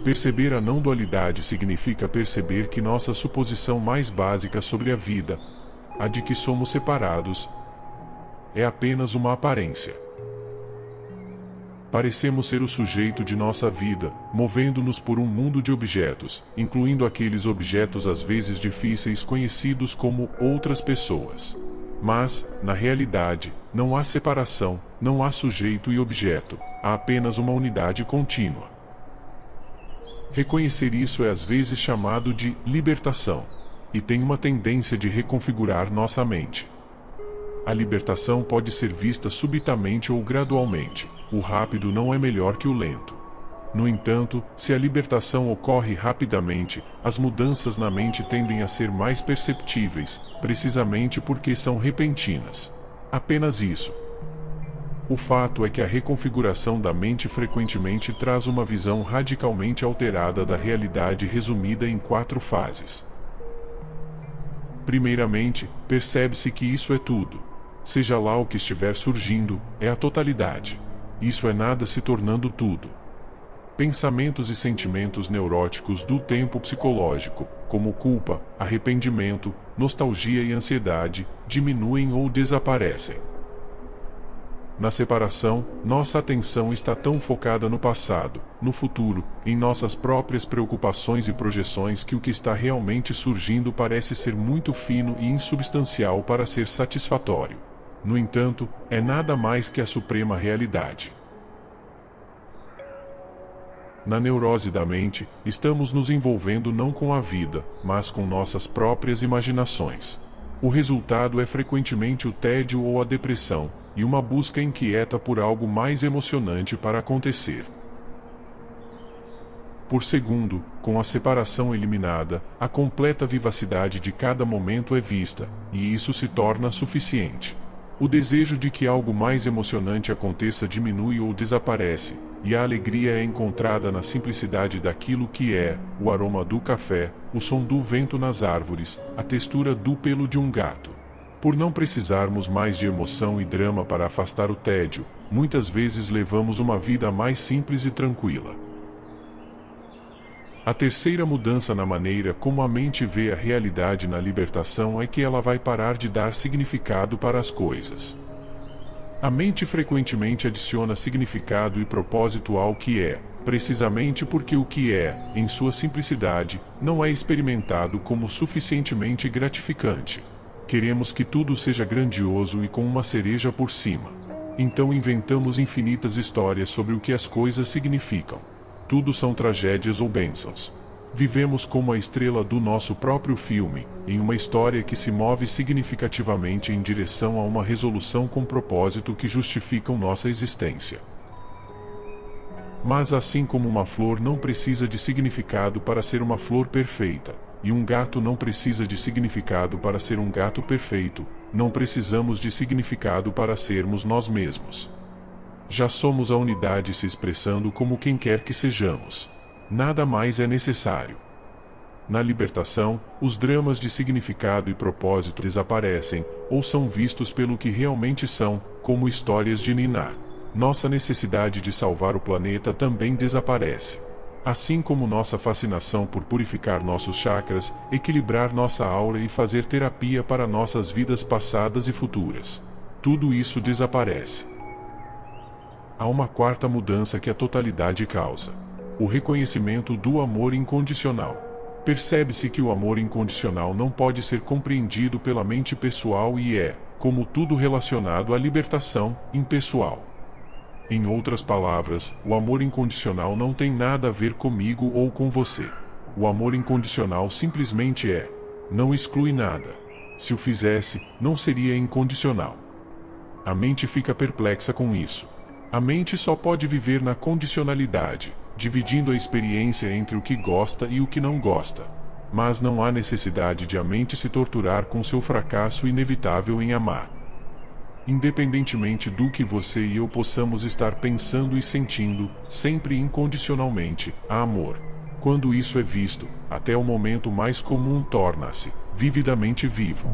Perceber a não-dualidade significa perceber que nossa suposição mais básica sobre a vida, a de que somos separados, é apenas uma aparência. Parecemos ser o sujeito de nossa vida, movendo-nos por um mundo de objetos, incluindo aqueles objetos às vezes difíceis conhecidos como outras pessoas. Mas, na realidade, não há separação, não há sujeito e objeto, há apenas uma unidade contínua. Reconhecer isso é às vezes chamado de libertação, e tem uma tendência de reconfigurar nossa mente. A libertação pode ser vista subitamente ou gradualmente. O rápido não é melhor que o lento. No entanto, se a libertação ocorre rapidamente, as mudanças na mente tendem a ser mais perceptíveis, precisamente porque são repentinas. Apenas isso. O fato é que a reconfiguração da mente frequentemente traz uma visão radicalmente alterada da realidade resumida em 4 fases. Primeiramente, percebe-se que isso é tudo. Seja lá o que estiver surgindo, é a totalidade. Isso é nada se tornando tudo. Pensamentos e sentimentos neuróticos do tempo psicológico, como culpa, arrependimento, nostalgia e ansiedade, diminuem ou desaparecem. Na separação, nossa atenção está tão focada no passado, no futuro, em nossas próprias preocupações e projeções que o que está realmente surgindo parece ser muito fino e insubstancial para ser satisfatório. No entanto, é nada mais que a suprema realidade. Na neurose da mente, estamos nos envolvendo não com a vida, mas com nossas próprias imaginações. O resultado é frequentemente o tédio ou a depressão, e uma busca inquieta por algo mais emocionante para acontecer. Por segundo, com a separação eliminada, a completa vivacidade de cada momento é vista, e isso se torna suficiente. O desejo de que algo mais emocionante aconteça diminui ou desaparece, e a alegria é encontrada na simplicidade daquilo que é, o aroma do café, o som do vento nas árvores, a textura do pelo de um gato. Por não precisarmos mais de emoção e drama para afastar o tédio, muitas vezes levamos uma vida mais simples e tranquila. A terceira mudança na maneira como a mente vê a realidade na libertação é que ela vai parar de dar significado para as coisas. A mente frequentemente adiciona significado e propósito ao que é, precisamente porque o que é, em sua simplicidade, não é experimentado como suficientemente gratificante. Queremos que tudo seja grandioso e com uma cereja por cima. Então inventamos infinitas histórias sobre o que as coisas significam. Tudo são tragédias ou bênçãos. Vivemos como a estrela do nosso próprio filme, em uma história que se move significativamente em direção a uma resolução com propósito que justificam nossa existência. Mas assim como uma flor não precisa de significado para ser uma flor perfeita, e um gato não precisa de significado para ser um gato perfeito, não precisamos de significado para sermos nós mesmos. Já somos a unidade se expressando como quem quer que sejamos. Nada mais é necessário. Na libertação, os dramas de significado e propósito desaparecem, ou são vistos pelo que realmente são, como histórias de ninar. Nossa necessidade de salvar o planeta também desaparece. Assim como nossa fascinação por purificar nossos chakras, equilibrar nossa aura e fazer terapia para nossas vidas passadas e futuras. Tudo isso desaparece. Há uma quarta mudança que a totalidade causa: o reconhecimento do amor incondicional. Percebe-se que o amor incondicional não pode ser compreendido pela mente pessoal e é, como tudo relacionado à libertação, impessoal. Em outras palavras, o amor incondicional não tem nada a ver comigo ou com você. O amor incondicional simplesmente é. Não exclui nada. Se o fizesse, não seria incondicional. A mente fica perplexa com isso. A mente só pode viver na condicionalidade, dividindo a experiência entre o que gosta e o que não gosta. Mas não há necessidade de a mente se torturar com seu fracasso inevitável em amar. Independentemente do que você e eu possamos estar pensando e sentindo, sempre incondicionalmente, há amor. Quando isso é visto, até o momento mais comum torna-se vividamente vivo.